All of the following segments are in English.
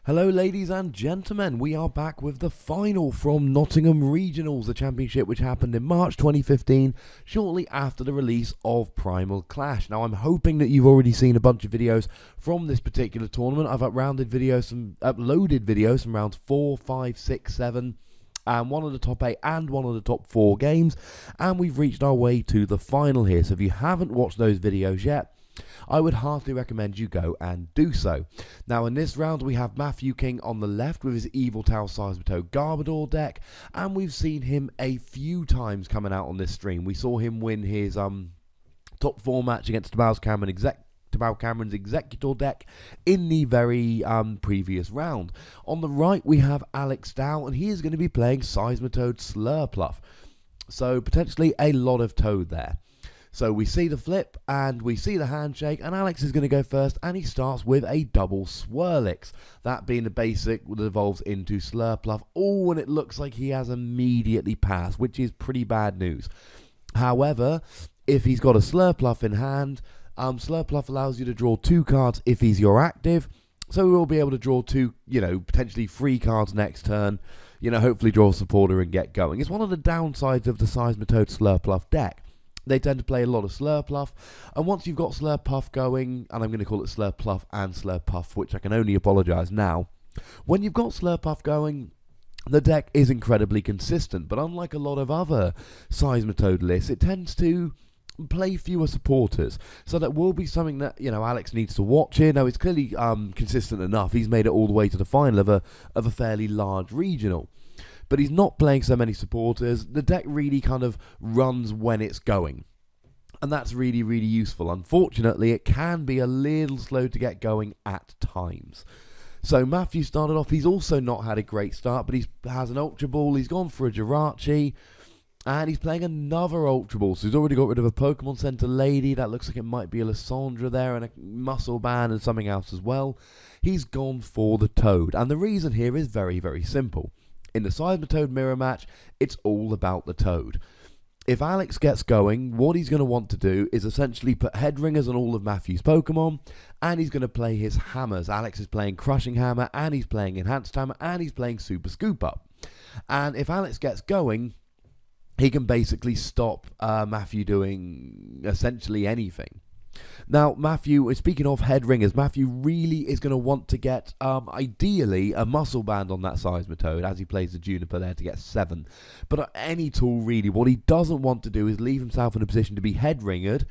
Hello ladies and gentlemen, we are back with the final from Nottingham Regionals, the championship which happened in March 2015, shortly after the release of Primal Clash. Now I'm hoping that you've already seen a bunch of videos from this particular tournament. I've uploaded videos from rounds 4, 5, 6, 7, and one of the top 8 and one of the top 4 games, and we've reached our way to the final here. So if you haven't watched those videos yet, I would heartily recommend you go and do so. Now in this round we have Matthew King on the left with his Yveltal Seismitoad Garbodor deck, and we've seen him a few times coming out on this stream. We saw him win his top 4 match against Tabao Cameron's Executor deck in the very previous round. On the right we have Alex Dow, and he is going to be playing Seismitoad Slurpuff, so potentially a lot of Toad there. So we see the flip and we see the handshake, and Alex is going to go first, and he starts with a double Swirlix, that being the basic that evolves into Slurpuff. Oh, and it looks like he has immediately passed, which is pretty bad news. However, if he's got a Slurpuff in hand, Slurpuff allows you to draw 2 cards if he's your active, so we'll be able to draw 2, potentially 3 cards next turn, hopefully draw a supporter and get going. It's one of the downsides of the Seismitoad Slurpuff deck. They tend to play a lot of Slurpuff, and once you've got Slurpuff going, and I'm going to call it Slurpuff and Slurpuff, which I can only apologise now, when you've got Slurpuff going, the deck is incredibly consistent, but unlike a lot of other Seismitoad lists, it tends to play fewer supporters, so that will be something that Alex needs to watch here. Now it's clearly consistent enough. He's made it all the way to the final of a fairly large regional, but he's not playing so many supporters. The deck really kind of runs when it's going, and that's really, really useful. Unfortunately, it can be a little slow to get going at times. So Matthew started off, he's also not had a great start, but he has an Ultra Ball, he's gone for a Jirachi, and he's playing another Ultra Ball. So he's already got rid of a Pokemon Center Lady, that looks like it might be a Lysandra there, and a Muscle Band and something else as well. He's gone for the Toad, and the reason here is very, very simple. In the Seismitoad mirror match, it's all about the Toad. If Alex gets going, what he's going to want to do is essentially put Headringers on all of Matthew's Pokemon, and he's going to play his Hammers. Alex is playing Crushing Hammer, and he's playing Enhanced Hammer, and he's playing Super Scoop Up. And if Alex gets going, he can basically stop Matthew doing essentially anything. Now, Matthew, speaking of Headringers, Matthew really is going to want to get, ideally, a Muscle Band on that Seismitoad as he plays the Juniper there to get 7. But any tool, really, what he doesn't want to do is leave himself in a position to be Headringered.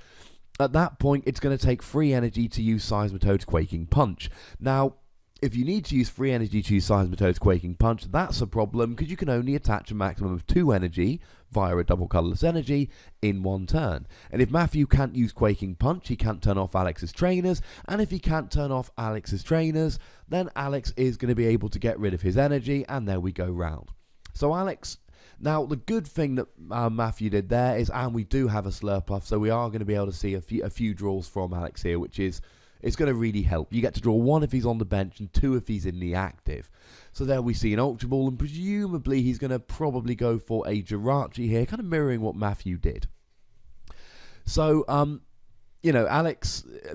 At that point, it's going to take free energy to use Seismitoad's Quaking Punch. Now, if you need to use free energy to use Seismitoad's Quaking Punch, that's a problem, because you can only attach a maximum of 2 energy via a double colourless energy in 1 turn. And if Matthew can't use Quaking Punch, he can't turn off Alex's trainers, and if he can't turn off Alex's trainers, then Alex is going to be able to get rid of his energy, and there we go round. So Alex, now the good thing that Matthew did there is, and we do have a Slurpuff, so we are going to be able to see a few draws from Alex here, which is, it's going to really help. You get to draw 1 if he's on the bench and 2 if he's in the active. So there we see an Ultra Ball, and presumably he's going to probably go for a Jirachi here, kind of mirroring what Matthew did. So,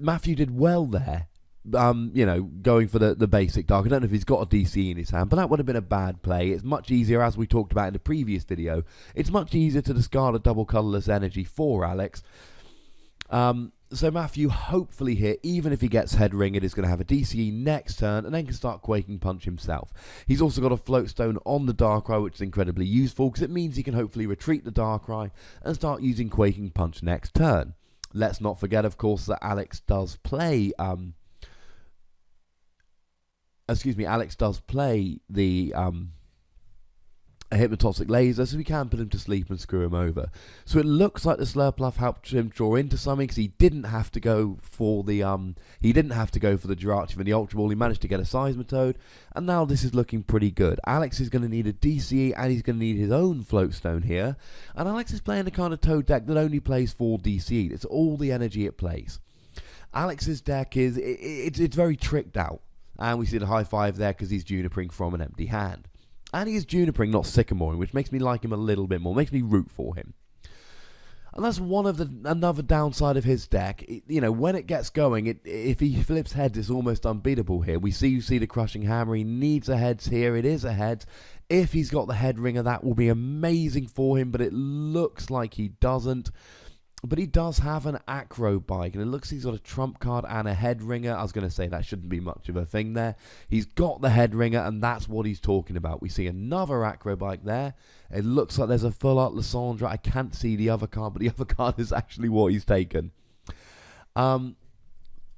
Matthew did well there, going for the basic Dark. I don't know if he's got a DC in his hand, but that would have been a bad play. It's much easier, as we talked about in the previous video, it's much easier to discard a double colourless energy for Alex. So Matthew, hopefully here, even if he gets Headringed, is going to have a DCE next turn, and then can start Quaking Punch himself. He's also got a Floatstone on the Darkrai, which is incredibly useful, because it means he can hopefully retreat the Darkrai and start using Quaking Punch next turn. Let's not forget, of course, that Alex does play the a Hypnotoxic Laser, so we can put him to sleep and screw him over. So it looks like the Slurpuff helped him draw into something, because he didn't have to go for the Jirachi and the Ultra Ball. He managed to get a Seismitoad, and now this is looking pretty good. Alex is going to need a DCE, and he's going to need his own Floatstone here. And Alex is playing the kind of Toad deck that only plays 4 DCE. It's all the energy it plays. Alex's deck is it's very tricked out, and we see the high 5 there because he's Junipering from an empty hand. And he is Junipering, not Sycamoring, which makes me like him a little bit more, makes me root for him. And that's another downside of his deck. When it gets going, if he flips heads, it's almost unbeatable here. You see the Crushing Hammer. He needs a heads here. It is a head. If he's got the head ringer, that will be amazing for him, but it looks like he doesn't. But he does have an acro bike, and it looks like he's got a trump card and a head ringer. I was going to say that shouldn't be much of a thing there. He's got the head ringer, and that's what he's talking about. We see another acro bike there. It looks like there's a full art Lysandra. I can't see the other card, but the other card is actually what he's taken.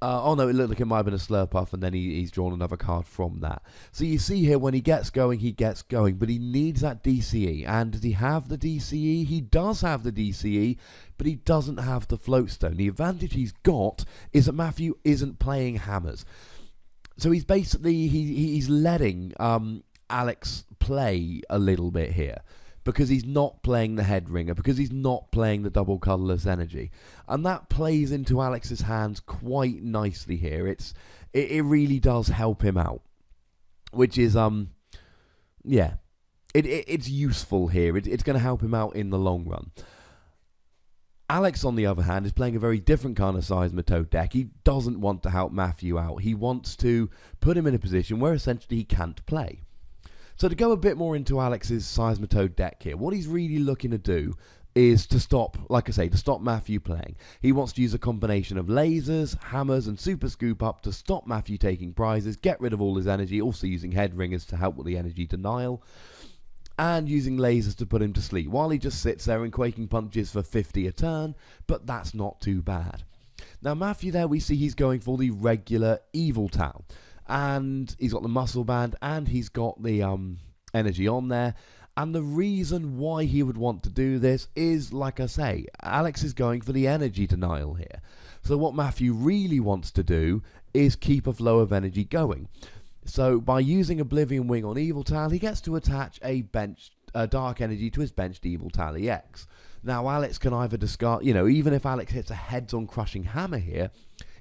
Oh no, it looked like it might have been a Slurpuff, and then he's drawn another card from that. So you see here, when he gets going, but he needs that DCE. And does he have the DCE? He does have the DCE, but he doesn't have the Floatstone. The advantage he's got is that Matthew isn't playing hammers. So he's basically, he's letting Alex play a little bit here, because he's not playing the head ringer, because he's not playing the double colourless energy. And that plays into Alex's hands quite nicely here. It really does help him out, which is, it's useful here. It's going to help him out in the long run. Alex, on the other hand, is playing a very different kind of Seismitoad deck. He doesn't want to help Matthew out. He wants to put him in a position where essentially he can't play. So to go a bit more into Alex's Seismitoad deck here, what he's really looking to do is to stop, like I say, to stop Matthew playing. He wants to use a combination of lasers, hammers, and super scoop up to stop Matthew taking prizes, get rid of all his energy, also using head ringers to help with the energy denial, and using lasers to put him to sleep, while he just sits there and quaking punches for 50 a turn, but that's not too bad. Now Matthew there, we see he's going for the regular Yveltal. And he's got the muscle band, and he's got the energy on there. And the reason why he would want to do this is, like I say, Alex is going for the energy denial here. So what Matthew really wants to do is keep a flow of energy going. So by using Oblivion Wing on Yveltal, he gets to attach a dark energy to his benched Yveltal EX. Now Alex can either discard, even if Alex hits a heads on Crushing Hammer here,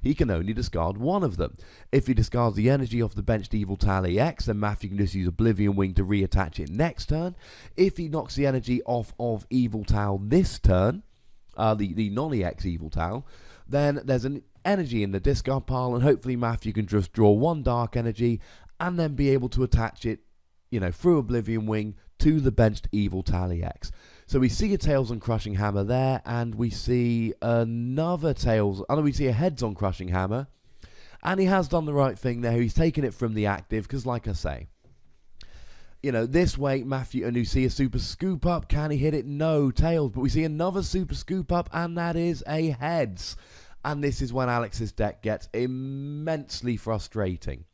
he can only discard one of them. If he discards the energy off the benched Yveltal EX, then Matthew can just use Oblivion Wing to reattach it next turn. If he knocks the energy off of Yveltal this turn, the non-EX Yveltal, then there's an energy in the discard pile, and hopefully Matthew can just draw one dark energy and then be able to attach it, through Oblivion Wing to the benched Yveltal EX. So we see a Tails on Crushing Hammer there, and we see another Tails, we see a Heads on Crushing Hammer, and he has done the right thing there. He's taken it from the active, because like I say, this way Matthew, and you see a Super Scoop Up. Can he hit it? No, Tails, but we see another Super Scoop Up, and that is a Heads. And this is when Alex's deck gets immensely frustrating.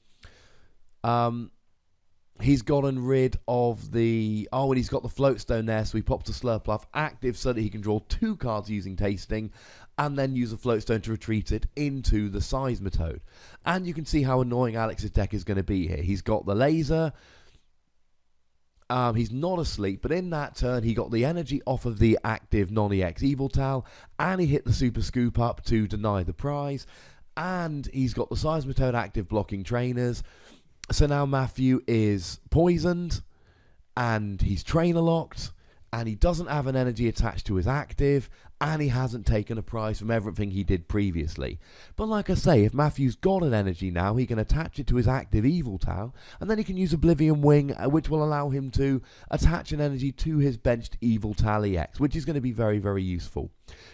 He's gotten rid of and he's got the Floatstone there, so he pops a Slurpuff active so that he can draw 2 cards using Tasting, and then use a Floatstone to retreat it into the Seismitoad. And you can see how annoying Alex's deck is going to be here. He's got the laser. He's not asleep, but in that turn, he got the energy off of the active non-EX Yveltal, and he hit the Super Scoop Up to deny the prize, and he's got the Seismitoad active blocking trainers. So now Matthew is poisoned, and he's trainer locked, and he doesn't have an energy attached to his active, and he hasn't taken a prize from everything he did previously. But like I say, if Matthew's got an energy now, he can attach it to his active Yveltal, and then he can use Oblivion Wing, which will allow him to attach an energy to his benched Yveltal EX, which is going to be very, very useful.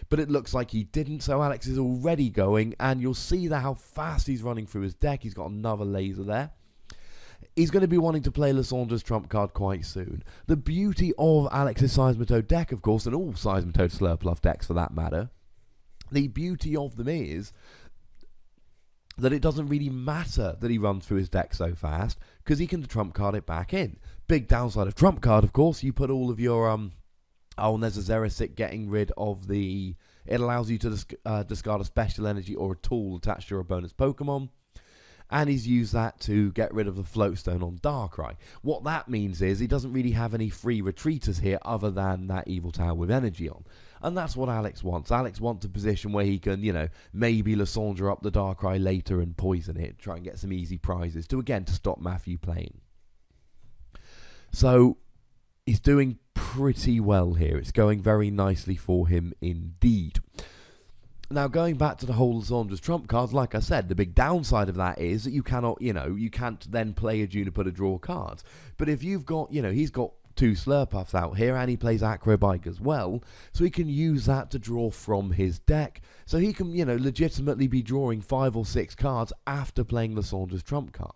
But it looks like he didn't, so Alex is already going, and you'll see how fast he's running through his deck. He's got another laser there. He's going to be wanting to play Lysandra's trump card quite soon. The beauty of Alex's Seismitoad deck, of course, and all Seismitoad Slurpuff decks for that matter, the beauty of them is that it doesn't really matter that he runs through his deck so fast, because he can trump card it back in. Big downside of trump card, of course, you put all of your, and there's a Xerasic getting rid of it allows you to discard a special energy or a tool attached to your bonus Pokemon. And he's used that to get rid of the Floatstone on Darkrai. What that means is he doesn't really have any free retreaters here other than that Yveltal with energy on. And that's what Alex wants. Alex wants a position where he can, maybe Lysandra up the Darkrai later and poison it, try and get some easy prizes to stop Matthew playing. So he's doing pretty well here. It's going very nicely for him indeed. Now, going back to the whole Lysandre's trump cards, like I said, the big downside of that is that you cannot, you can't then play a Juniper to draw cards. But if you've got, he's got 2 Slurpuffs out here, and he plays Acrobike as well, so he can use that to draw from his deck. So he can, legitimately be drawing 5 or 6 cards after playing Lysandre's trump card.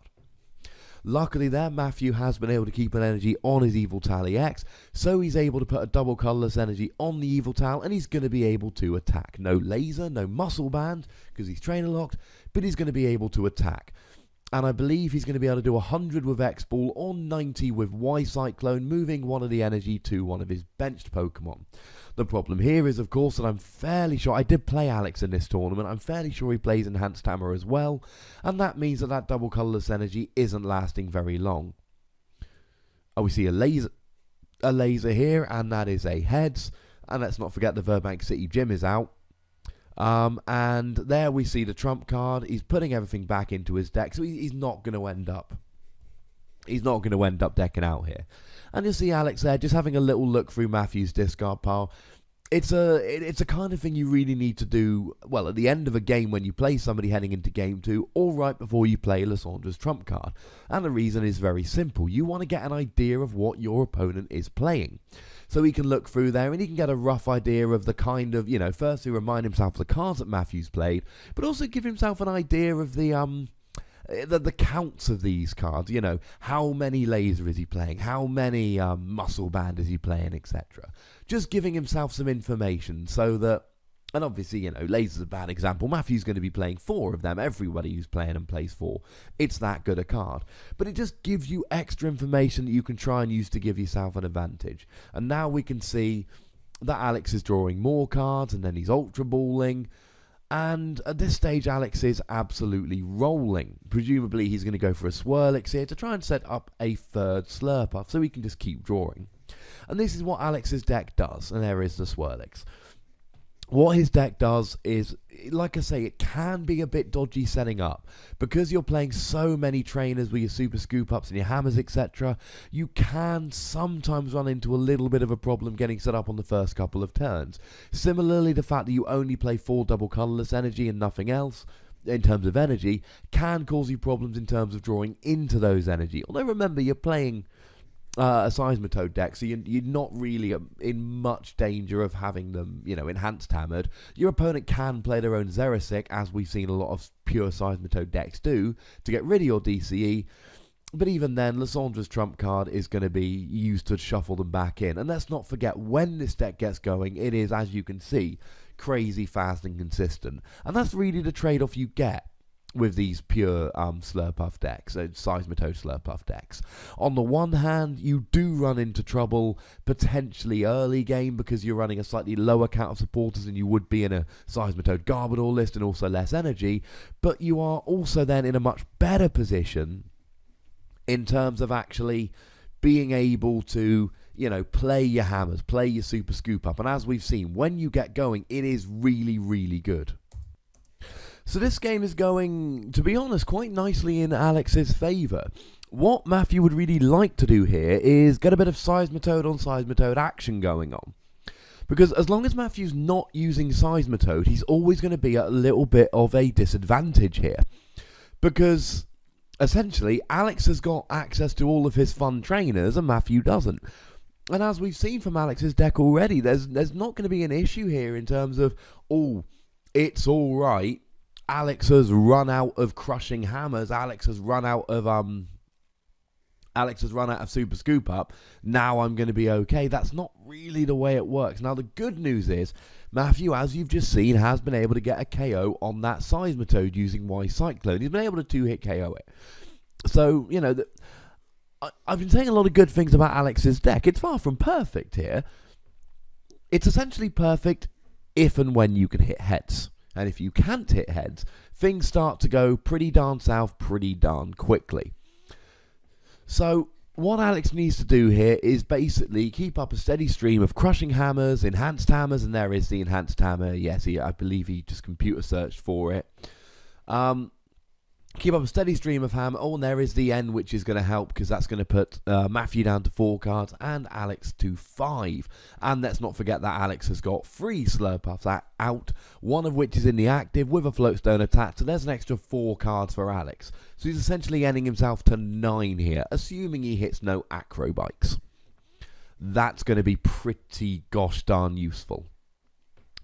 Luckily there, Matthew has been able to keep an energy on his Yveltal EX, so he's able to put a double colourless energy on the Yveltal, and he's going to be able to attack. No laser, no muscle band, because he's trainer locked, but he's going to be able to attack. And I believe he's going to be able to do 100 with X-Ball or 90 with Y-Cyclone, moving one of the energy to one of his benched Pokemon. The problem here is, of course, that I'm fairly sure, I did play Alex in this tournament, I'm fairly sure he plays Enhanced Hammer as well, and that means that that double colourless energy isn't lasting very long. Oh, we see a laser here, and that is a heads, and let's not forget the Burbank City Gym is out. And there we see the trump card. He's putting everything back into his deck, so he's not going to end up decking out here. And you'll see Alex there just having a little look through Matthew's discard pile. It's a kind of thing you really need to do, well, at the end of a game when you play somebody heading into game 2, or right before you play Lysandre's trump card. And the reason is very simple. You want to get an idea of what your opponent is playing. So he can look through there and he can get a rough idea of the kind of, firstly remind himself of the cards that Matthew's played, but also give himself an idea of the counts of these cards, how many laser is he playing, how many muscle band is he playing, etc. Just giving himself some information so that, and obviously, laser's a bad example. Matthew's going to be playing 4 of them. Everybody who's playing them plays 4. It's that good a card. But it just gives you extra information that you can try and use to give yourself an advantage. And now we can see that Alex is drawing more cards, and then he's ultra balling. And at this stage, Alex is absolutely rolling. Presumably, he's going to go for a Swirlix here to try and set up a 3rd Slurpuff, so he can just keep drawing. And this is what Alex's deck does. And there is the Swirlix. What his deck does is, like I say, it can be a bit dodgy setting up. Because you're playing so many trainers with your Super Scoop-Ups and your Hammers, etc., you can sometimes run into a little bit of a problem getting set up on the first couple of turns. Similarly, the fact that you only play 4 double colourless energy and nothing else, in terms of energy, can cause you problems in terms of drawing into those energy. Although remember, you're playing a Seismitoad deck, so you're not really in much danger of having them, enhanced hammered. Your opponent can play their own Xerosic, as we've seen a lot of pure Seismitoad decks do, to get rid of your DCE. But even then, Lysandre's trump card is going to be used to shuffle them back in. And let's not forget, when this deck gets going, it is, as you can see, crazy fast and consistent. And that's really the trade-off you get with these pure Slurpuff decks, Seismitoad Slurpuff decks. On the one hand, you do run into trouble potentially early game because you're running a slightly lower count of supporters than you would be in a Seismitoad Garbodor list, and also less energy, but you are also then in a much better position in terms of actually being able to, play your Hammers, play your Super Scoop Up, and as we've seen, when you get going, it is really, really good. So this game is going, to be honest, quite nicely in Alex's favour. What Matthew would really like to do here is get a bit of Seismitoad on Seismitoad action going on. Because as long as Matthew's not using Seismitoad, he's always going to be at a little bit of a disadvantage here. Because, essentially, Alex has got access to all of his fun trainers and Matthew doesn't. And as we've seen from Alex's deck already, there's not going to be an issue here in terms of, oh, it's alright, Alex has run out of crushing hammers. Alex has run out of Super Scoop Up. Now I'm going to be okay. That's not really the way it works. Now the good news is Matthew, as you've just seen, has been able to get a KO on that Seismitoad using Y-Cyclone. He's been able to 2-hit KO it. So, I've been saying a lot of good things about Alex's deck. It's far from perfect here. It's essentially perfect if and when you can hit heads. And if you can't hit heads, things start to go pretty darn south pretty darn quickly. So what Alex needs to do here is basically keep up a steady stream of crushing hammers, enhanced hammers, and there is the enhanced hammer. Yes, I believe he just computer searched for it. keep up a steady stream of hammer. Oh, and there is the end, which is going to help because that's going to put Matthew down to 4 cards and Alex to 5. And let's not forget that Alex has got 3 Slurpuffs out, one of which is in the active with a floatstone attached. So there's an extra 4 cards for Alex. So he's essentially ending himself to 9 here, assuming he hits no acrobikes. That's going to be pretty gosh darn useful.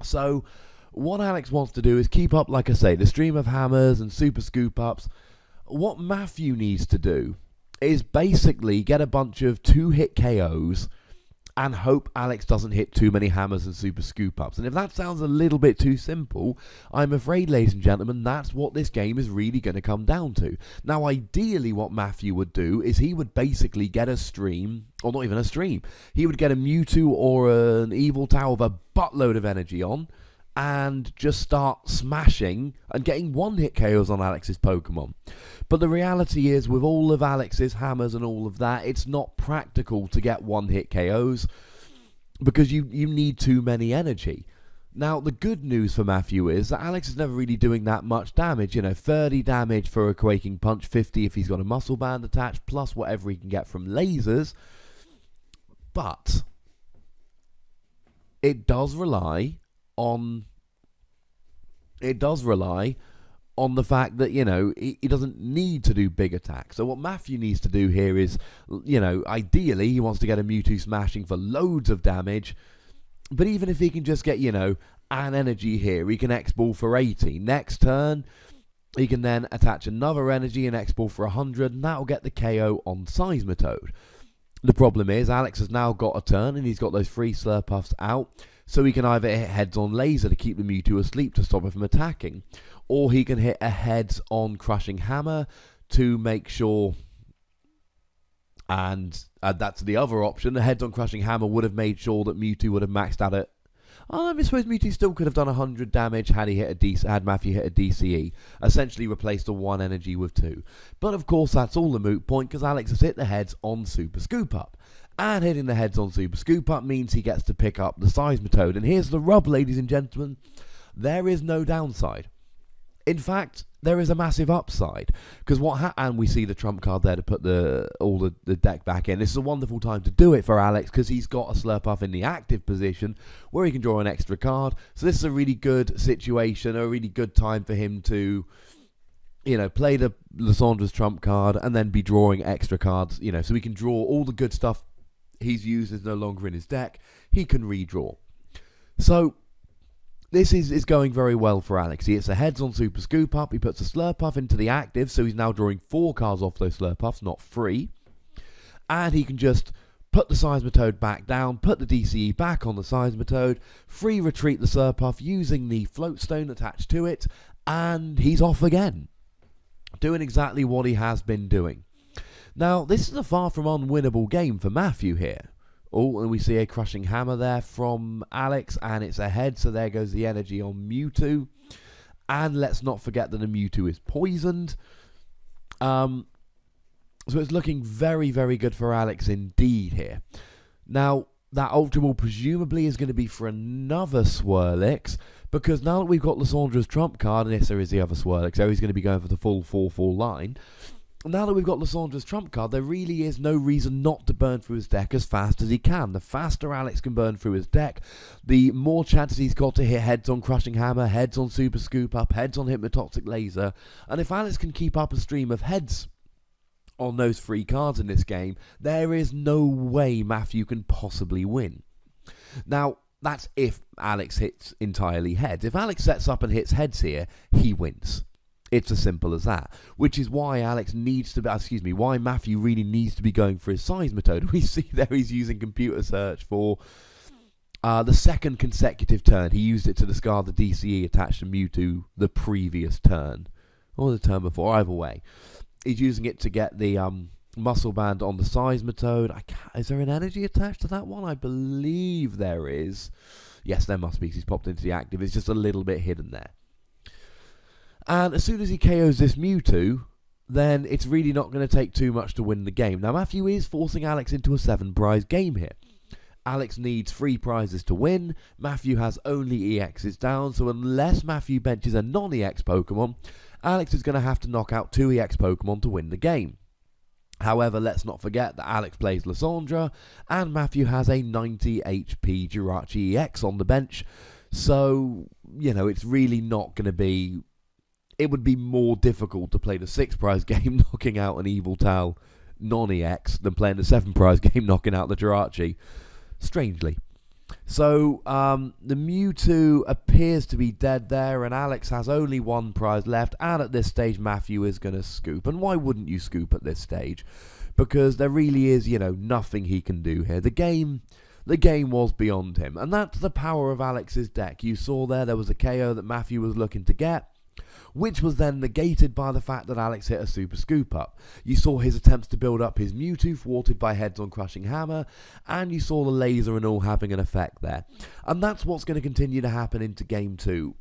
So what Alex wants to do is keep up, like I say, the stream of hammers and super scoop ups. What Matthew needs to do is basically get a bunch of 2-hit KOs and hope Alex doesn't hit too many hammers and super scoop ups. And if that sounds a little bit too simple, I'm afraid, ladies and gentlemen, that's what this game is really going to come down to. Now, ideally, what Matthew would do is he would basically get a stream, or not even a stream, he would get a Mewtwo or an Yveltal with a buttload of energy on, and just start smashing and getting 1-hit KOs on Alex's Pokemon. But the reality is, with all of Alex's hammers and all of that, it's not practical to get 1-hit KOs because you need too many energy. Now, the good news for Matthew is that Alex is never really doing that much damage. 30 damage for a Quaking Punch, 50 if he's got a Muscle Band attached, plus whatever he can get from lasers. But it does rely on the fact that, he doesn't need to do big attacks. So what Matthew needs to do here is, ideally he wants to get a Mewtwo smashing for loads of damage. But even if he can just get, an energy here, he can X-Ball for 80. Next turn, he can then attach another energy and X-Ball for 100, and that'll get the KO on Seismitoad. The problem is, Alex has now got a turn, and he's got those 3 Slurpuffs out. So he can either hit heads-on laser to keep the Mewtwo asleep to stop it from attacking, or he can hit a heads-on crushing hammer to make sure, and that's the other option. The heads-on crushing hammer would have made sure that Mewtwo would have maxed out at, I suppose Mewtwo still could have done 100 damage had Matthew hit a DCE, essentially replaced the 1 energy with 2. But of course that's all a moot point because Alex has hit the heads on Super Scoop Up. And hitting the heads on Super Scoop Up means he gets to pick up the Seismitoad. And here's the rub, ladies and gentlemen. There is no downside. In fact, there is a massive upside. Because and we see the trump card there to put the deck back in. This is a wonderful time to do it for Alex because he's got a Slurpuff in the active position where he can draw an extra card. So this is a really good situation, a really good time for him to, play the Lysandra's trump card and then be drawing extra cards, so he can draw all the good stuff he's used is no longer in his deck. He can redraw. So this is going very well for Alex. He hits the heads on Super Scoop Up. He puts a Slurpuff into the active, so he's now drawing 4 cards off those Slurpuffs, not 3. And he can just put the Seismitoad back down, put the DCE back on the Seismitoad, free retreat the Slurpuff using the floatstone attached to it, and he's off again, doing exactly what he has been doing. Now, this is a far from unwinnable game for Matthew here. Oh, and we see a crushing hammer there from Alex, and it's a head, so there goes the energy on Mewtwo. And let's not forget that the Mewtwo is poisoned. So it's looking very, very good for Alex indeed here. Now, that Ultra Ball presumably is going to be for another Swirlix, because now that we've got Lysandra's trump card, and yes, there is the other Swirlix, so he's going to be going for the full 4-4 line. Now that we've got Lysandra's trump card, there really is no reason not to burn through his deck as fast as he can. The faster Alex can burn through his deck, the more chances he's got to hit heads on Crushing Hammer, heads on Super Scoop Up, heads on Hypnotoxic Laser. And if Alex can keep up a stream of heads on those 3 cards in this game, there is no way Matthew can possibly win. Now, that's if Alex hits entirely heads. If Alex sets up and hits heads here, he wins. It's as simple as that, which is why why Matthew really needs to be going for his Seismitoad. We see there he's using computer search for the second consecutive turn. He used it to discard the DCE attached to Mewtwo the previous turn, or the turn before, either way. He's using it to get the Muscle Band on the Seismitoad. Is there an energy attached to that one? I believe there is. Yes, there must be. He's popped into the active. It's just a little bit hidden there. And as soon as he KOs this Mewtwo, then it's really not going to take too much to win the game. Now, Matthew is forcing Alex into a 7-prize game here. Alex needs 3 prizes to win. Matthew has only EXs down, so unless Matthew benches a non-EX Pokemon, Alex is going to have to knock out 2 EX Pokemon to win the game. However, let's not forget that Alex plays Lysandra, and Matthew has a 90 HP Jirachi EX on the bench, so, it's really not going to be... It would be more difficult to play the 6th prize game knocking out an Yveltal non-EX than playing the 7th prize game knocking out the Jirachi, strangely. So, the Mewtwo appears to be dead there, and Alex has only 1 prize left, and at this stage, Matthew is going to scoop. And why wouldn't you scoop at this stage? Because there really is, nothing he can do here. The game was beyond him, and that's the power of Alex's deck. You saw there was a KO that Matthew was looking to get, which was then negated by the fact that Alex hit a Super Scoop Up. You saw his attempts to build up his Mewtwo thwarted by Heads-On Crushing Hammer, and you saw the laser and all having an effect there. And that's what's going to continue to happen into Game 2.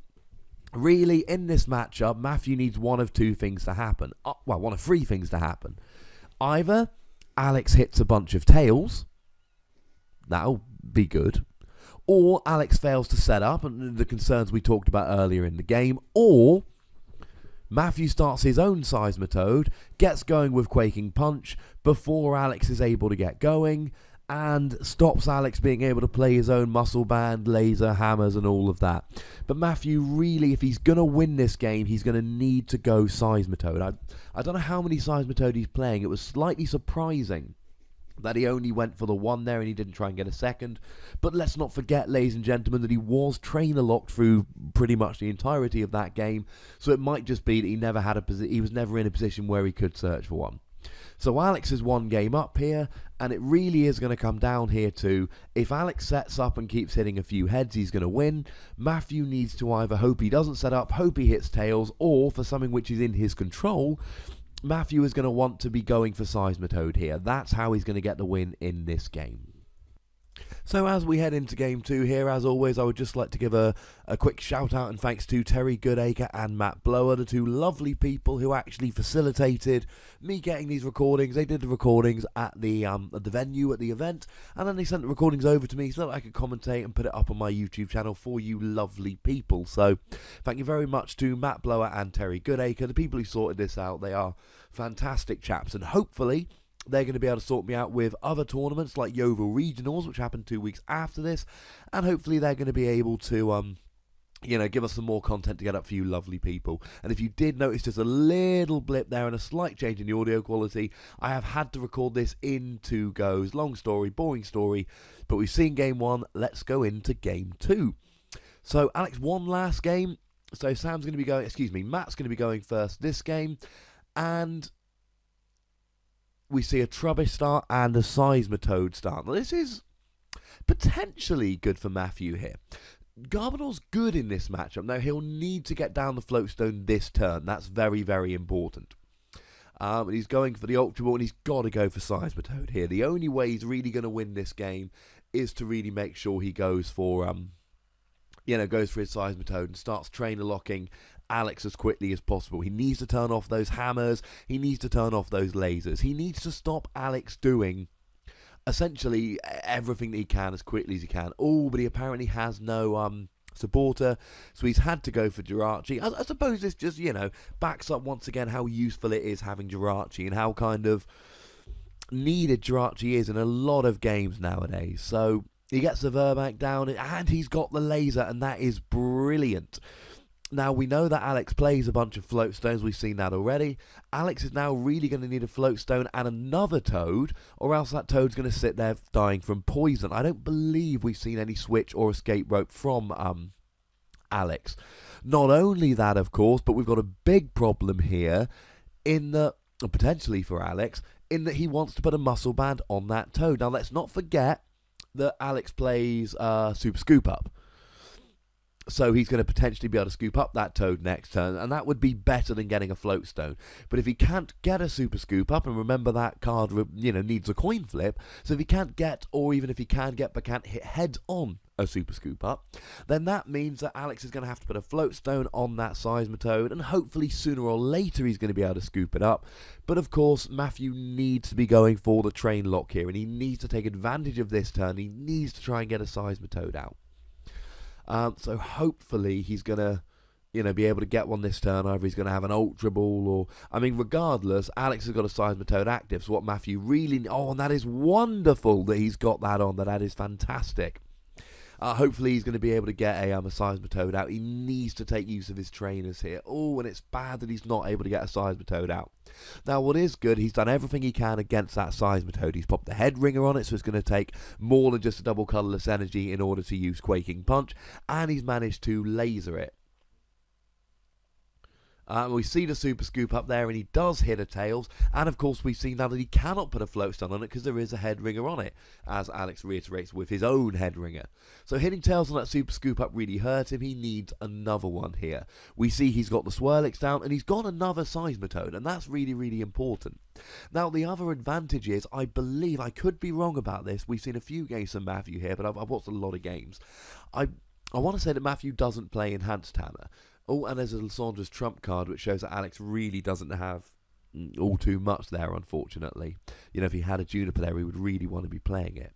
Really, in this matchup, Matthew needs one of 2 things to happen. Well, one of 3 things to happen. Either Alex hits a bunch of tails, that'll be good, or Alex fails to set up, and the concerns we talked about earlier in the game, or Matthew starts his own Seismitoad, gets going with Quaking Punch before Alex is able to get going, and stops Alex being able to play his own Muscle Band, Laser, Hammers, and all of that. But Matthew, really, if he's going to win this game, he's going to need to go Seismitoad. I don't know how many Seismitoad he's playing. It was slightly surprising that he only went for the 1 there and he didn't try and get a second. But let's not forget, ladies and gentlemen, that he was trainer locked through pretty much the entirety of that game, so it might just be that he was never in a position where he could search for one. So Alex is 1 game up here, and it really is going to come down here to, if Alex sets up and keeps hitting a few heads, he's going to win. Matthew needs to either hope he doesn't set up, hope he hits tails, or for something which is in his control, Matthew is going to want to be going for Seismitoad here. That's how he's going to get the win in this game. So as we head into Game 2 here, as always, I would just like to give a quick shout out and thanks to Terry Goodacre and Matt Blower, the 2 lovely people who actually facilitated me getting these recordings. They did the recordings at the venue at the event, and then they sent the recordings over to me so that I could commentate and put it up on my YouTube channel for you lovely people. So thank you very much to Matt Blower and Terry Goodacre, the people who sorted this out. They are fantastic chaps, and hopefully they're going to be able to sort me out with other tournaments like Yveltal Regionals, which happened 2 weeks after this, and hopefully they're going to be able to, give us some more content to get up for you lovely people. And if you did notice just a little blip there and a slight change in the audio quality, I have had to record this in 2 goes. Long story, boring story, but we've seen Game 1, let's go into Game 2. So Alex won last game, so Matt's going to be going first this game, and we see a Trubbish start and a Seismitoad start. Now, this is potentially good for Matthew here. Garbodor's good in this matchup. Now, he'll need to get down the Floatstone this turn. That's very, very important. He's going for the Ultra Ball, and he's got to go for Seismitoad here. The only way he's really going to win this game is to really make sure he goes for his Seismitoad and starts trainer locking Alex as quickly as possible. He needs to turn off those hammers. He needs to turn off those lasers. He needs to stop Alex doing essentially everything that he can as quickly as he can. Oh, but he apparently has no supporter, so he's had to go for Jirachi. I suppose this just, backs up once again how useful it is having Jirachi and how kind of needed Jirachi is in a lot of games nowadays. So he gets the Verbank down, and he's got the laser, and that is brilliant. Now, we know that Alex plays a bunch of Floatstones. We've seen that already. Alex is now really going to need a Floatstone and another Toad, or else that Toad's going to sit there dying from poison. I don't believe we've seen any switch or escape rope from Alex. Not only that, of course, but we've got a big problem here in that, potentially for Alex, in that he wants to put a Muscle Band on that Toad. Now, let's not forget that Alex plays Super Scoop Up. So he's going to potentially be able to scoop up that Toad next turn, and that would be better than getting a Floatstone. But if he can't get a Super Scoop Up, and remember that card, needs a coin flip, so if he can't get, or even if he can get but can't hit head on a Super Scoop Up, then that means that Alex is going to have to put a Floatstone on that Seismitoad, and hopefully sooner or later he's going to be able to scoop it up. But of course, Matthew needs to be going for the train lock here, and he needs to take advantage of this turn. He needs to try and get a Seismitoad out. So hopefully he's going to, be able to get one this turn. Either he's going to have an Ultra Ball or... I mean, regardless, Alex has got a Seismitoad active. So what Matthew really... Oh, and that is wonderful that he's got that on. That is fantastic. Hopefully he's going to be able to get a Seismitoad out. He needs to take use of his trainers here. Oh, and it's bad that he's not able to get a Seismitoad out. Now, what is good, he's done everything he can against that Seismitoad. He's popped the head ringer on it, so it's going to take more than just a double colourless energy in order to use Quaking Punch. And he's managed to laser it. We see the Super Scoop up there, and he does hit a Tails. And of course, we see now that he cannot put a Float Stone on it because there is a head ringer on it, as Alex reiterates with his own head ringer. So hitting Tails on that Super Scoop up really hurt him. He needs another one here. We see he's got the Swirlix down, and he's got another Seismitoad, and that's really, really important. Now, the other advantage is, I believe, I could be wrong about this, we've seen a few games from Matthew here, but I've watched a lot of games. I want to say that Matthew doesn't play Enhanced Hammer. Oh, and there's a Lissandra's trump card, which shows that Alex really doesn't have all too much there, unfortunately. If he had a Juniper there, he would really want to be playing it.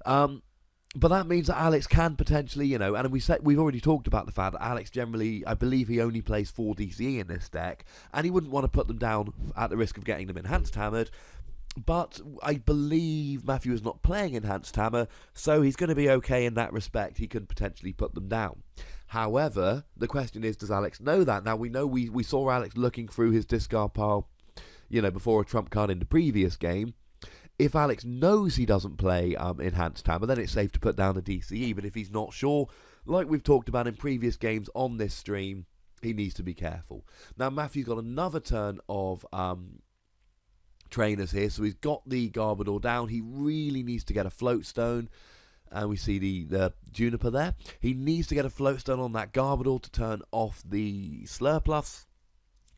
But that means that Alex can potentially, and we've already talked about the fact that Alex generally, I believe he only plays 4 DCE in this deck, and he wouldn't want to put them down at the risk of getting them Enhanced Hammered. But I believe Matthew is not playing Enhanced Hammer, so he's going to be okay in that respect. He could potentially put them down. However, the question is, does Alex know that? Now, we know we saw Alex looking through his discard pile, before a trump card in the previous game. If Alex knows he doesn't play Enhanced Hammer, then it's safe to put down the DCE. But if he's not sure, like we've talked about in previous games on this stream, he needs to be careful. Now, Matthew's got another turn of... trainers here, so he's got the Garbodor down. He really needs to get a Float Stone, and we see the Juniper there. He needs to get a Float Stone on that Garbodor to turn off the Slurpuffs,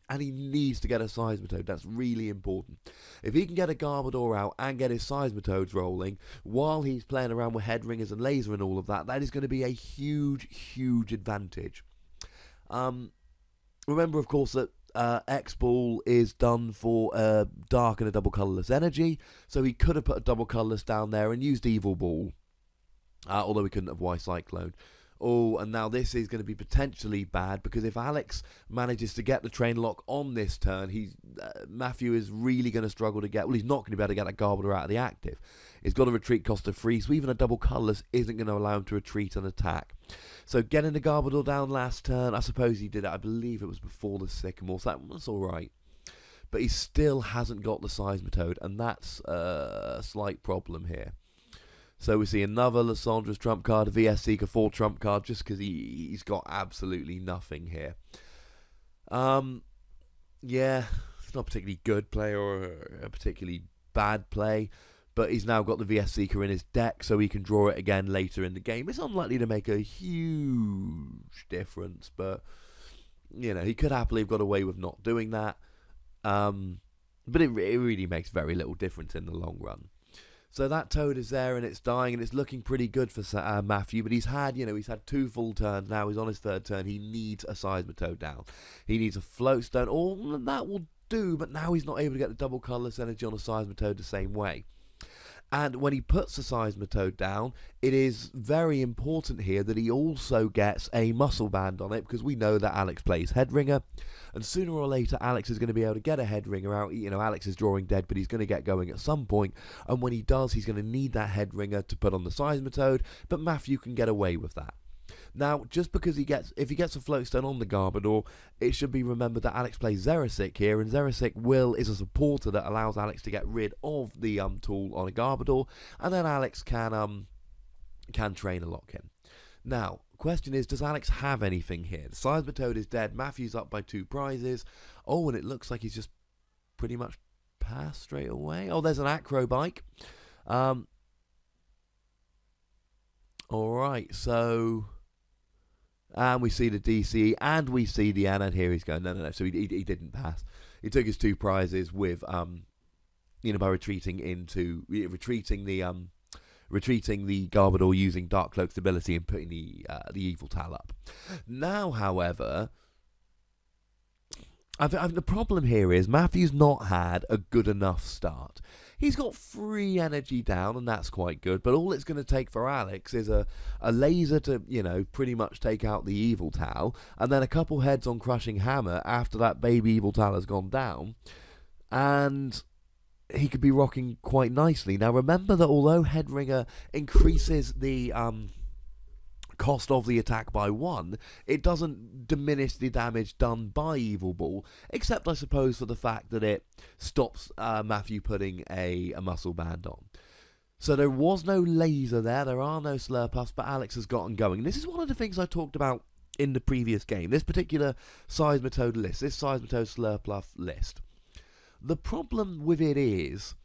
and he needs to get a Seismitoad. That's really important. If he can get a Garbodor out and get his Seismitoads rolling while he's playing around with head ringers and laser and all of that, that is going to be a huge, huge advantage. Remember, of course, that X-Ball is done for a dark and a double colourless energy, so he could have put a double colourless down there and used Evil Ball, although he couldn't have Y-Cyclone. Oh, and now this is going to be potentially bad, because if Alex manages to get the train lock on this turn, Matthew is really going to struggle to get... Well, he's not going to be able to get that Garbodor out of the active. He's got a retreat cost of 3, so even a double colourless isn't going to allow him to retreat and attack. So getting the Garbodor down last turn, I suppose he did it. I believe it was before the Sycamore, so that's alright. But he still hasn't got the Seismitoad, and that's a slight problem here. So we see another Lissandra's trump card, a VS Seeker 4 trump card, just because he's got absolutely nothing here. Yeah, it's not a particularly good play or a particularly bad play, but he's now got the VS Seeker in his deck, so he can draw it again later in the game. It's unlikely to make a huge difference, but, he could happily have got away with not doing that. But it really makes very little difference in the long run. So that Toad is there, and it's dying, and it's looking pretty good for Matthew, but he's had 2 full turns now. He's on his 3rd turn. He needs a Seismitoad down. He needs a Float Stone. Oh, that will do, but now he's not able to get the double colourless energy on a Seismitoad the same way. And when he puts the Seismitoad down, it is very important here that he also gets a Muscle Band on it, because we know that Alex plays Head Ringer, and sooner or later Alex is going to be able to get a Head Ringer out. Alex is drawing dead, but he's going to get going at some point, and when he does, he's going to need that Head Ringer to put on the Seismitoad, but Matthew can get away with that. Now, just because if he gets a Float Stone on the Garbodor, it should be remembered that Alex plays Xerosic here, and Xerosic is a supporter that allows Alex to get rid of the tool on a Garbodor, and then Alex can Trainer Lock him. Now, question is, does Alex have anything here? The Seismitoad is dead, Matthew's up by 2 prizes. Oh, and it looks like he's just pretty much passed straight away. Oh, there's an Acrobike. Alright, so... And we see the DC, and we see the Anand here. He's going, no. So he didn't pass. He took his 2 prizes with, by retreating the Garbodor using Dark Cloak's ability and putting the Yveltal up. Now, however, The problem here is Matthew's not had a good enough start. He's got 3 energy down, and that's quite good, but all it's going to take for Alex is a laser to, pretty much take out the Yveltal, and then a couple heads on Crushing Hammer after that baby Yveltal has gone down, and he could be rocking quite nicely. Now remember that although Headringer increases the cost of the attack by 1, it doesn't diminish the damage done by Evil Ball, except I suppose for the fact that it stops Matthew putting a muscle band on. So there was no laser there are no Slurpuffs, but Alex has gotten going. This is one of the things I talked about in the previous game, this particular Seismitoad list, this Seismitoad Slurpuff list. The problem with it is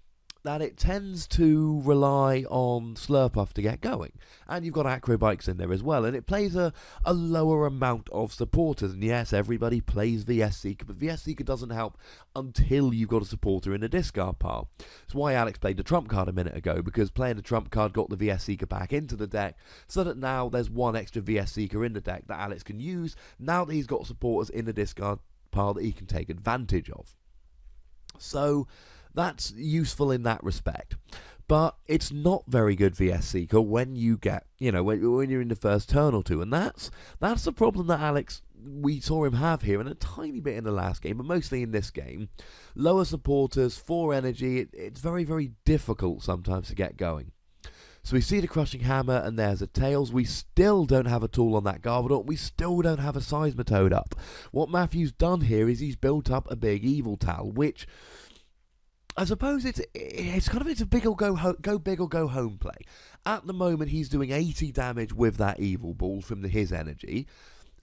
that it tends to rely on Slurpuff to get going. And you've got Acrobikes in there as well, and it plays a lower amount of supporters. And yes, everybody plays VS Seeker, but VS Seeker doesn't help until you've got a supporter in the discard pile. That's why Alex played the Trump card a minute ago, because playing the Trump card got the VS Seeker back into the deck, so that now there's 1 extra VS Seeker in the deck that Alex can use, now that he's got supporters in the discard pile that he can take advantage of. So that's useful in that respect, but it's not very good VS Seeker when you get, when you're in the first turn or two, and that's the problem that Alex, we saw him have here, and a tiny bit in the last game, but mostly in this game. Lower supporters, 4 energy, it's very, very difficult sometimes to get going. So we see the Crushing Hammer, and there's a Tails. We still don't have a tool on that Garbodor. We still don't have a Seismitoad up. What Matthew's done here is he's built up a big Yveltal, which I suppose it's a big or go big or go home play. At the moment, he's doing 80 damage with that Evil Ball from his energy.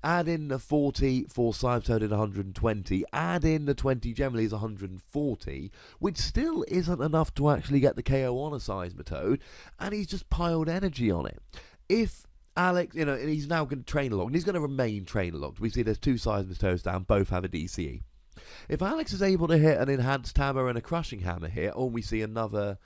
Add in the 40 for Seismitoad at 120. Add in the 20 generally is 140, which still isn't enough to actually get the KO on a Seismitoad, and he's just piled energy on it. If Alex, and he's now going to trainer locked, and he's going to remain trainer locked. We see there's 2 Seismitoads down, both have a DCE. If Alex is able to hit an Enhanced Hammer and a Crushing Hammer here, or we see another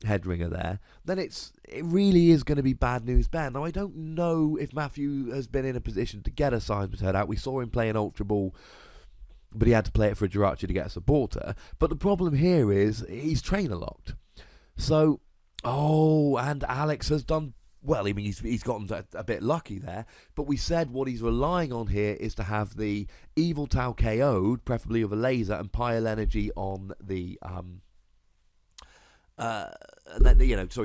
Headringer there, then it really is going to be bad news bear. Now, I don't know if Matthew has been in a position to get a Seismitoad out. We saw him play an Ultra Ball, but he had to play it for a Jirachi to get a supporter. But the problem here is he's trainer locked. So, and Alex has done well. I mean, he's gotten a bit lucky there, but we said what he's relying on here is to have the Yveltal KO'd, preferably with a laser, and pile energy on the and then,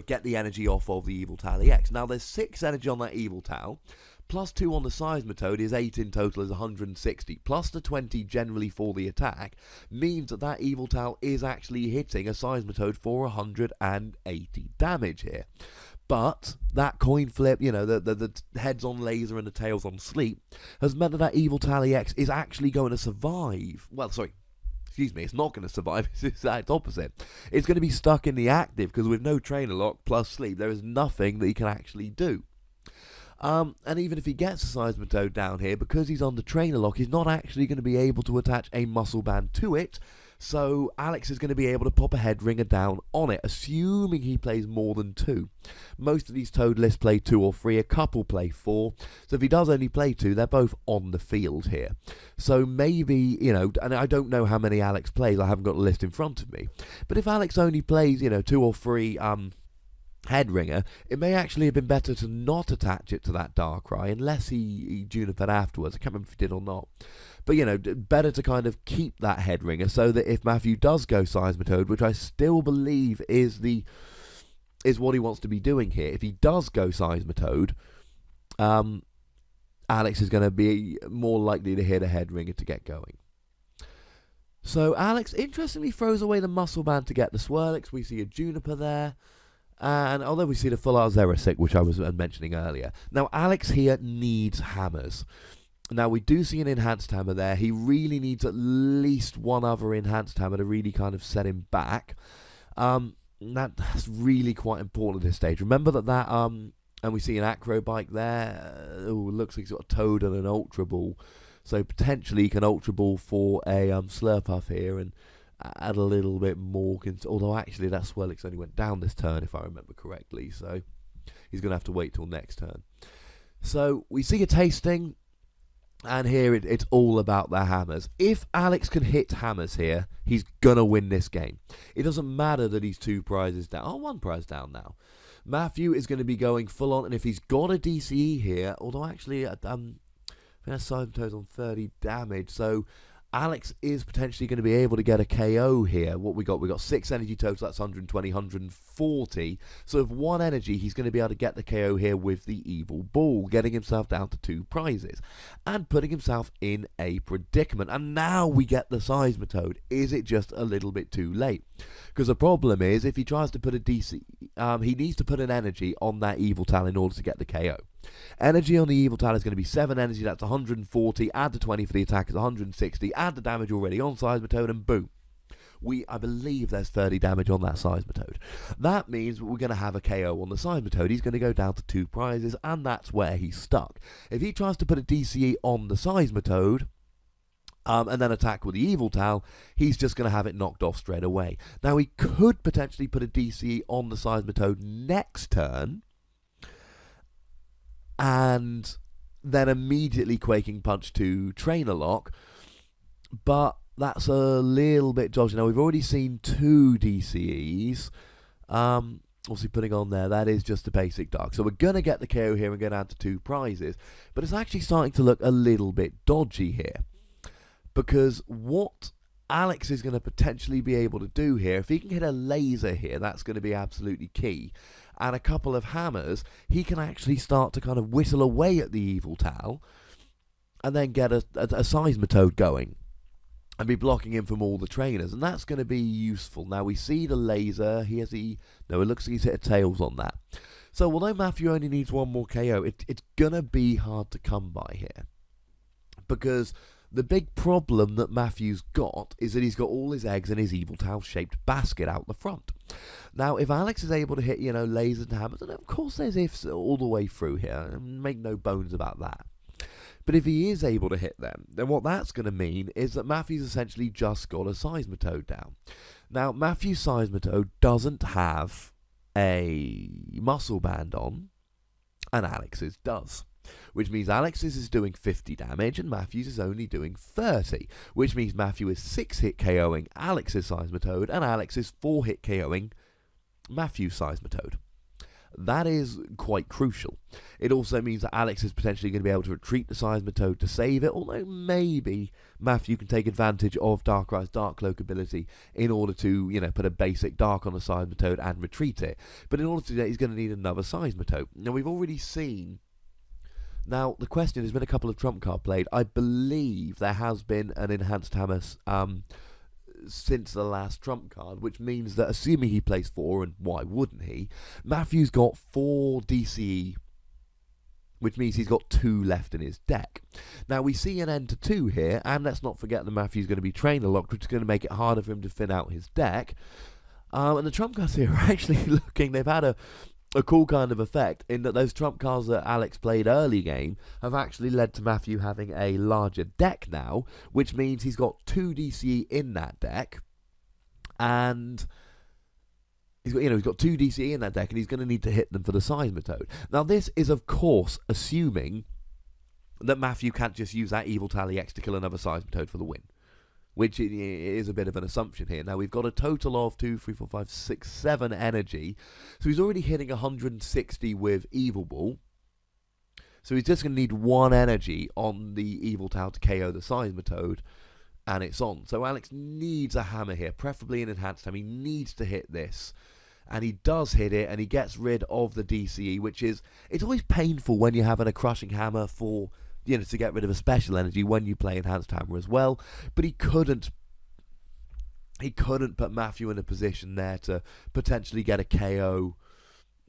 get the energy off of the Yveltal EX. Now, there's 6 energy on that Yveltal, plus 2 on the Seismitoad is 8 in total, is 160, plus the 20 generally for the attack, means that Yveltal is actually hitting a Seismitoad for 180 damage here. But that coin flip, the heads on laser and the tails on sleep, has meant that Yveltal EX is actually going to survive. Well, sorry. Excuse me, it's not going to survive, it's the exact opposite. It's going to be stuck in the active, because with no trainer lock plus sleep, there is nothing that he can actually do. And even if he gets a Seismitoad down here, because he's under trainer lock, he's not actually going to be able to attach a muscle band to it, so Alex is going to be able to pop a Headringer down on it, assuming he plays more than 2. Most of these Toad lists play 2 or 3, a couple play 4, so if he does only play 2, they're both on the field here. So maybe, and I don't know how many Alex plays, I haven't got the list in front of me, but if Alex only plays, 2 or 3 Headringer, it may actually have been better to not attach it to that Darkrai unless he Junipered afterwards. I can't remember if he did or not. But, better to kind of keep that Headringer so that if Matthew does go Seismitoad, which I still believe is what he wants to be doing here, if he does go Seismitoad, Alex is going to be more likely to hit a Headringer to get going. So Alex, interestingly, throws away the Muscle Band to get the Swirlix. We see a Juniper there. And although we see the Full Art Xerosic, which I was mentioning earlier. Now, Alex here needs hammers. Now, we do see an Enhanced Hammer there. He really needs at least one other Enhanced Hammer to really kind of set him back. That's really quite important at this stage. Remember that and we see an Acrobike there. Looks like he's got a Toad and an Ultra Ball. So potentially he can Ultra Ball for a Slurpuff here and add a little bit more, although actually that Swirlix only went down this turn if I remember correctly, so he's going to have to wait till next turn. So we see a tasting, And here it's all about the hammers. If Alex can hit hammers here, he's gonna win this game. It doesn't matter that he's 2 prizes down. Oh, 1 prize down now. Matthew is going to be going full on, and if he's got a DCE here, although actually, I think that's Seismitoad on 30 damage, so Alex is potentially going to be able to get a KO here. What we got 6 energy total, that's 120, 140. So with 1 energy, he's going to be able to get the KO here with the Evil Ball, getting himself down to 2 prizes, and putting himself in a predicament. And now we get the Seismitoad. Is it just a little bit too late? Because the problem is, if he tries to put a DC, he needs to put an energy on that Yveltal in order to get the KO. Energy on the Yveltal is going to be 7 energy, that's 140, add the 20 for the attack is 160, add the damage already on Seismitoad, and boom. I believe there's 30 damage on that Seismitoad. That means we're going to have a KO on the Seismitoad. He's going to go down to 2 prizes, and that's where he's stuck. If he tries to put a DCE on the Seismitoad, and then attack with the Yveltal, he's just going to have it knocked off straight away. Now, he could potentially put a DCE on the Seismitoad next turn, and then immediately Quaking Punch to Trainer Lock, but that's a little bit dodgy. Now, we've already seen 2 DCEs. Obviously putting on there, that is just a basic Dark. So we're going to get the KO here and go down to 2 prizes, but it's actually starting to look a little bit dodgy here, because what Alex is going to potentially be able to do here, if he can hit a laser here, that's going to be absolutely key, and a couple of hammers, he can actually start to kind of whittle away at the Yveltal and then get a Seismitoad going and be blocking him from all the trainers, and that's going to be useful. Now we see the laser, it looks like he's hit a tails on that. So although Matthew only needs 1 more KO, it's going to be hard to come by here, because the big problem that Matthew's got is that he's got all his eggs in his Yveltal-shaped basket out the front. Now, if Alex is able to hit, lasers and hammers, and of course there's ifs all the way through here, and make no bones about that. But if he is able to hit them, then what that's going to mean is that Matthew's essentially just got a Seismitoad down. Now, Matthew's Seismitoad doesn't have a muscle band on, and Alex's does. Which means Alex's is doing 50 damage and Matthew's is only doing 30. Which means Matthew is 6-hit KOing Alex's Seismitoad and Alex is 4-hit KOing Matthew's Seismitoad. That is quite crucial. It also means that Alex is potentially going to be able to retreat the Seismitoad to save it, although maybe Matthew can take advantage of Darkrai's Dark Cloak ability in order to, put a basic Dark on the Seismitoad and retreat it. But in order to do that, he's going to need another Seismitoad. Now, we've already seen... Now, the question, there's been a couple of trump card played. I believe there has been an enhanced hammer since the last trump card, which means that assuming he plays 4, and why wouldn't he, Matthew's got 4 DCE, which means he's got 2 left in his deck. Now, we see an end to 2 here, and let's not forget that Matthew's going to be trainer locked, which is going to make it harder for him to thin out his deck. And the trump cards here are actually looking, they've had a cool kind of effect in that those trump cards that Alex played early game have actually led to Matthew having a larger deck now, which means he's got 2 DCE in that deck, and he's got 2 DCE in that deck, and he's going to need to hit them for the Seismitoad. Now, this is of course assuming that Matthew can't just use that Yveltal EX to kill another Seismitoad for the win, which is a bit of an assumption here. Now, we've got a total of 2, 3, 4, 5, 6, 7 energy. So he's already hitting 160 with Evil Ball. So he's just going to need 1 energy on the Yveltal to KO the Seismitoad, and it's on. So Alex needs a hammer here, preferably an enhanced hammer. He needs to hit this. And he does hit it, and he gets rid of the DCE, which is... It's always painful when you're having a crushing hammer for... to get rid of a special energy when you play Enhanced Hammer as well, but he couldn't put Matthew in a position there to potentially get a KO,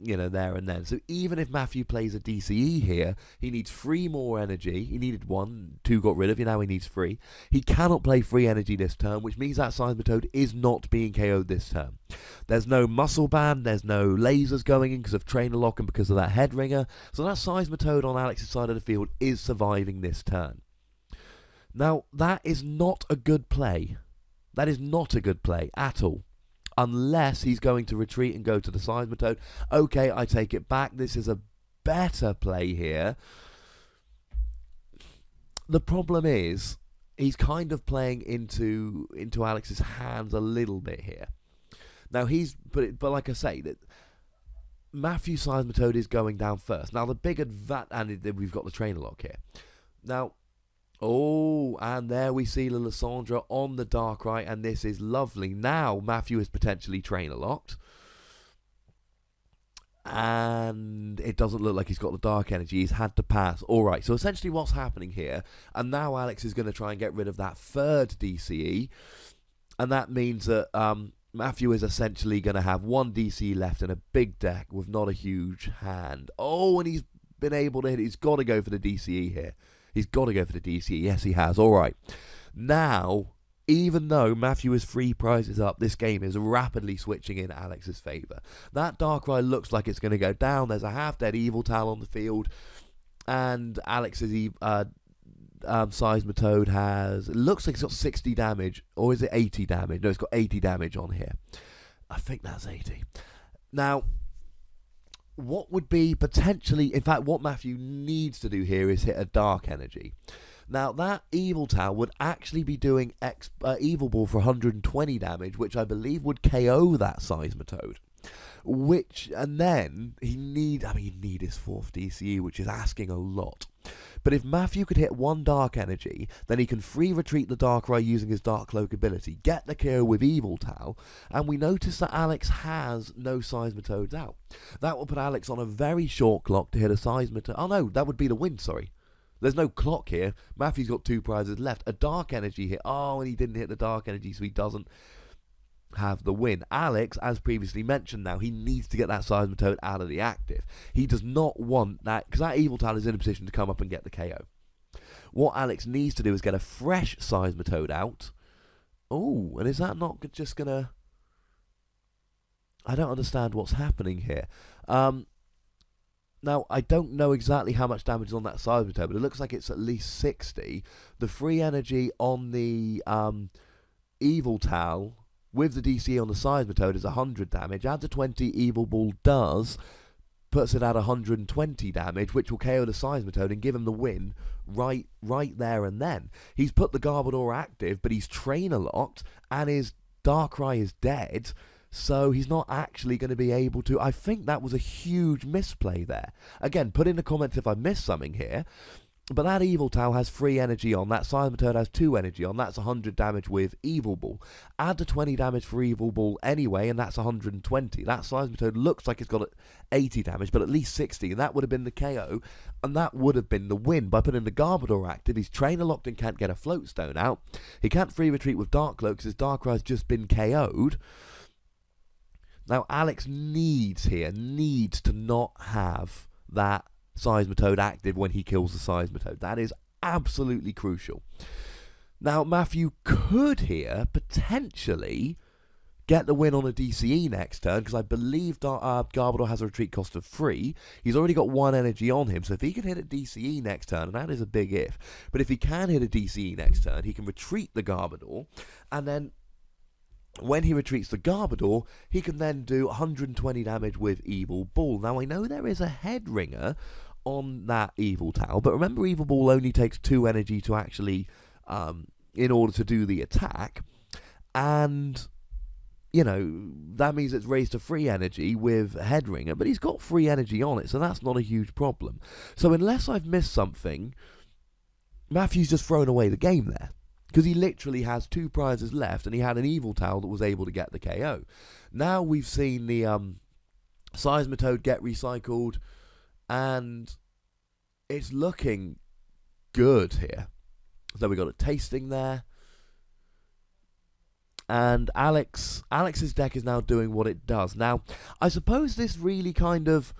there and then. So even if Matthew plays a DCE here, he needs 3 more energy. He needed 1, 2 got rid of, now he needs 3. He cannot play 3 energy this turn, which means that Seismitoad is not being KO'd this turn. There's no muscle band, there's no lasers going in because of trainer lock and because of that head ringer, so that Seismitoad on Alex's side of the field is surviving this turn. Now, that is not a good play. That is not a good play at all. Unless he's going to retreat and go to the Seismitoad. Okay, I take it back. This is a better play here. the problem is, he's kind of playing into Alex's hands a little bit here. Now but like I say, that Matthew Seismitoad is going down first. Now the big and we've got the trainer lock here. Now, and there we see Lysandra on the Darkrai, and this is lovely. Now Matthew is potentially trainer locked, and it doesn't look like he's got the dark energy. He's had to pass. Alright, so essentially what's happening here, and now Alex is going to try and get rid of that third DCE, and that means that Matthew is essentially going to have one DCE left in a big deck with not a huge hand. And he's been able to hit it. He's got to go for the DCE here. He's got to go for the DCE. Yes, he has. Alright, now, even though Matthew is 3 prizes up, this game is rapidly switching in Alex's favour. That Darkrai looks like it's going to go down. There's a half-dead Yveltal on the field, and Alex's Seismitoad has... It looks like it's got 60 damage, or is it 80 damage? No, it's got 80 damage on here. I think that's 80. Now, what would be potentially... In fact, what Matthew needs to do here is hit a Dark Energy. Now, that Yveltal would actually be doing Evil Ball for 120 damage, which I believe would KO that Seismitoad. And then, he'd need his 4th DCE, which is asking a lot. But if Matthew could hit one Dark Energy, then he can free retreat the Darkrai using his Dark Cloak ability, get the KO with Yveltal, and we notice that Alex has no Seismitoads out. That will put Alex on a very short clock to hit a Seismitoad. Oh no, that would be the win, sorry. There's no clock here. Matthew's got 2 prizes left. A Dark Energy hit. And he didn't hit the Dark Energy, so he doesn't have the win. Alex, as previously mentioned now, he needs to get that Seismitoad out of the active. He does not want that, because that Yveltal is in a position to come up and get the KO. What Alex needs to do is get a fresh Seismitoad out. And is that not just going to... I don't understand what's happening here. Now, I don't know exactly how much damage is on that Seismitoad, but it looks like it's at least 60. The free energy on the Yveltal with the DC on the Seismitoad is 100 damage. Add the 20 Evil Ball puts it at 120 damage, which will KO the Seismitoad and give him the win right there and then. He's put the Garbodor active, but he's trainer locked, and his Darkrai is dead. So he's not actually going to be able to... I think that was a huge misplay there. Again, put in the comments if I missed something here. But that Yveltal has 3 energy on. That Seismitoad has 2 energy on. That's 100 damage with Evil Ball. Add the 20 damage for Evil Ball anyway, and that's 120. That Seismitoad looks like it's got 80 damage, but at least 60. And that would have been the KO. And that would have been the win. By putting the Garbodor active, he's trainer locked and can't get a Float Stone out. He can't free retreat with Dark Cloak because his Darkrai has just been KO'd. Now, Alex needs to not have that Seismitoad active when he kills the Seismitoad. That is absolutely crucial. Now, Matthew could here potentially get the win on a DCE next turn, because I believe Garbodor has a retreat cost of 3. He's already got 1 energy on him, so if he can hit a DCE next turn, and that is a big if, but if he can hit a DCE next turn, he can retreat the Garbodor, and then when he retreats the Garbodor, he can then do 120 damage with Evil Ball. Now, I know there is a head ringer on that Yveltal, but remember Evil Ball only takes 2 energy to actually, in order to do the attack, and, you know, that means it's raised to 3 energy with head ringer, but he's got 3 energy on it, so that's not a huge problem. So unless I've missed something, Matthew's just thrown away the game there. Because he literally has 2 prizes left, and he had an Yveltal that was able to get the KO. Now we've seen the Seismitoad get recycled, and it's looking good here. So we got a tasting there, and Alex's deck is now doing what it does. Now, I suppose this really kind of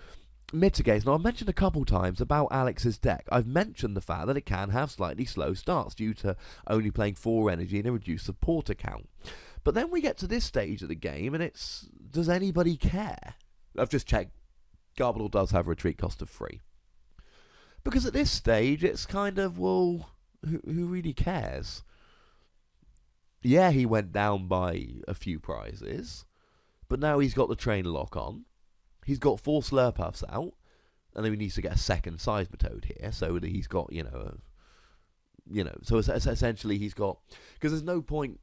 mitigates. Now, I've mentioned a couple times about Alex's deck. I've mentioned the fact that it can have slightly slow starts due to only playing 4 energy in a reduced support account. But then we get to this stage of the game, and it's, does anybody care? I've just checked. Garbodor does have a retreat cost of 3. Because at this stage, it's kind of, well, who really cares? Yeah, he went down by a few prizes, but now he's got the trainer lock on. He's got 4 Slurpuffs out, and then he needs to get a second Seismitoad here, so that he's got, you know, so essentially he's got, because there's no point,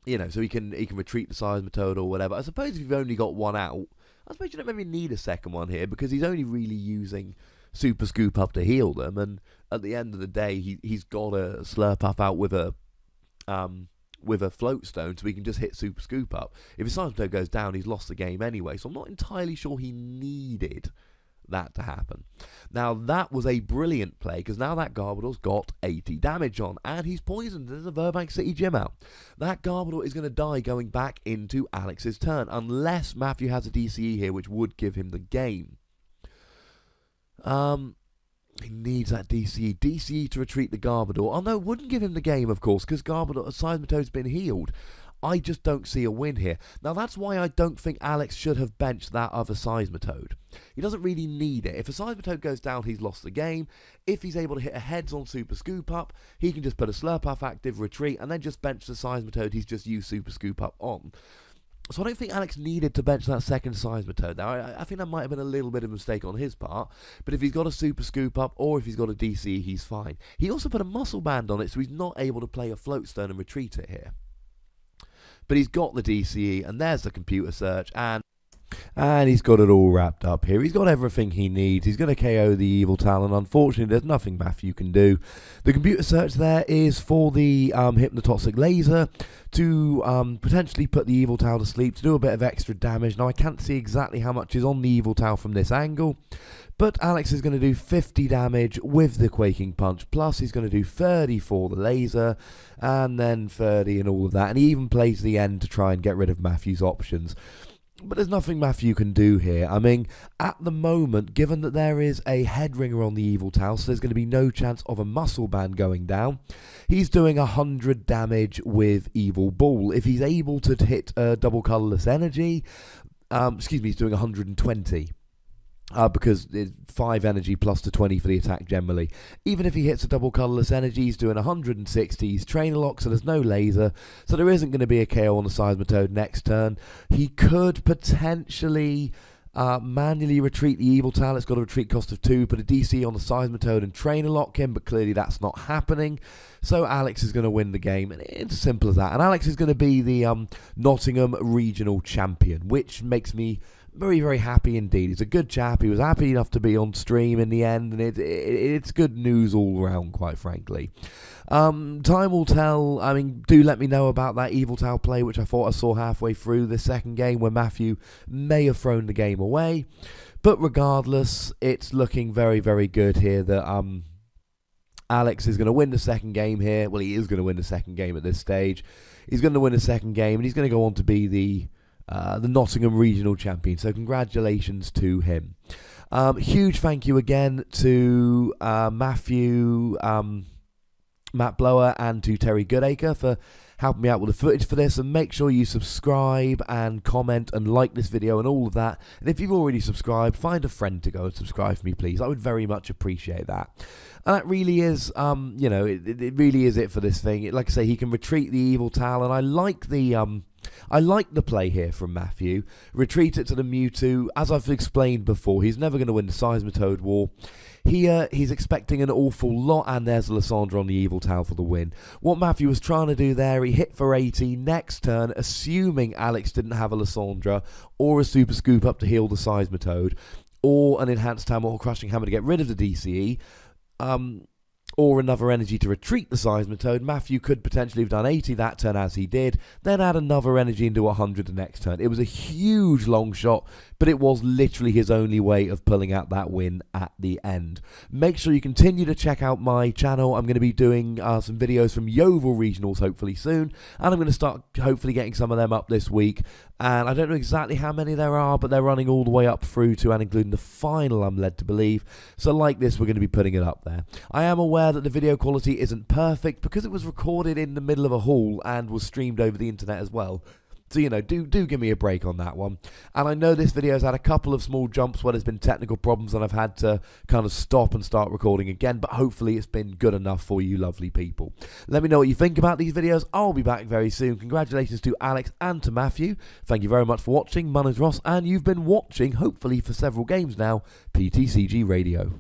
so he can retreat the Seismitoad or whatever. I suppose if you've only got one out, I suppose you don't maybe need a second one here, because he's only really using Super Scoop Up to heal them, and at the end of the day, he's got a Slurpuff out with a Float Stone, so he can just hit Super Scoop Up. If his Seismitoad goes down, he's lost the game anyway, so I'm not entirely sure he needed that to happen. Now, that was a brilliant play, because now that Garbodor's got 80 damage on, and he's poisoned. There's a Burbank City gym out. That Garbodor is going to die going back into Alex's turn, unless Matthew has a DCE here, which would give him the game. He needs that DCE. DCE to retreat the Garbodor. Oh no, it wouldn't give him the game, of course, because Seismitoad's been healed. I just don't see a win here. Now, that's why I don't think Alex should have benched that other Seismitoad. He doesn't really need it. If a Seismitoad goes down, he's lost the game. If he's able to hit a heads on Super Scoop Up, he can just put a Slurpuff active, retreat, and then just bench the Seismitoad he's just used Super Scoop Up on. So I don't think Alex needed to bench that second Seismitoad. Now, I think that might have been a little bit of a mistake on his part, but if he's got a Super Scoop Up or if he's got a DC, he's fine. He also put a Muscle Band on it, so he's not able to play a Float Stone and retreat it here. But he's got the DCE, and there's the computer search, and he's got it all wrapped up here. He's got everything he needs. He's going to KO the Yveltal, and unfortunately, there's nothing Matthew can do. The computer search there is for the Hypnotoxic Laser to potentially put the Yveltal to sleep, to do a bit of extra damage. Now, I can't see exactly how much is on the Yveltal from this angle, but Alex is going to do 50 damage with the Quaking Punch, plus he's going to do 30 for the laser, and then 30 and all of that. And he even plays the end to try and get rid of Matthew's options. But there's nothing Matthew can do here. I mean, at the moment, given that there is a head ringer on the Yveltal, so there's going to be no chance of a muscle band going down, he's doing 100 damage with Evil Ball. If he's able to hit double colourless energy, he's doing 120. Because it's 5 energy plus the 20 for the attack generally. Even if he hits a double colourless energy, he's doing 160. He's Trainer Lock, so there's no laser. So there isn't going to be a KO on the Seismitoad next turn. He could potentially manually retreat the Yveltal. It's got a retreat cost of 2, put a DC on the Seismitoad and Trainer Lock him, but clearly that's not happening. So Alex is going to win the game, and it's as simple as that. And Alex is going to be the Nottingham Regional Champion, which makes me very, very happy indeed. He's a good chap. He was happy enough to be on stream in the end, and it's good news all around, quite frankly. Time will tell. I mean, do let me know about that Yveltal play, which I thought I saw halfway through the second game, where Matthew may have thrown the game away. But regardless, it's looking very, very good here that Alex is going to win the second game here. Well, he is going to win the second game at this stage. He's going to win the second game, and he's going to go on to be the Nottingham Regional Champion. So congratulations to him. Huge thank you again to Matthew, Matt Blower, and to Terry Goodacre for helping me out with the footage for this. And make sure you subscribe and comment and like this video and all of that. And if you've already subscribed, find a friend to go and subscribe for me, please. I would very much appreciate that. And that really is, it really is it for this thing. Like I say, he can retreat the Yveltal, and I like the play here from Matthew. Retreat it to the Mewtwo. As I've explained before, he's never going to win the Seismitoad war. Here, he's expecting an awful lot, and there's Lysandra on the Yveltal for the win. What Matthew was trying to do there, he hit for 80 next turn, assuming Alex didn't have a Lysandra or a Super Scoop Up to heal the Seismitoad, or an Enhanced Hammer or Crushing Hammer to get rid of the DCE. Or another energy to retreat the Seismitoad. Matthew could potentially have done 80 that turn, as he did, then add another energy and do 100 the next turn. It was a huge long shot, but it was literally his only way of pulling out that win at the end. Make sure you continue to check out my channel. I'm going to be doing some videos from Yveltal Regionals hopefully soon, and I'm going to start hopefully getting some of them up this week. And I don't know exactly how many there are, but they're running all the way up through to and including the final, I'm led to believe. So like this, we're going to be putting it up there. I am aware that the video quality isn't perfect because it was recorded in the middle of a hall and was streamed over the internet as well. So, do give me a break on that one. And I know this video has had a couple of small jumps where there's been technical problems and I've had to kind of stop and start recording again, but hopefully it's been good enough for you lovely people. Let me know what you think about these videos. I'll be back very soon. Congratulations to Alex and to Matthew. Thank you very much for watching. My name's Ross, and you've been watching, hopefully for several games now, PTCG Radio.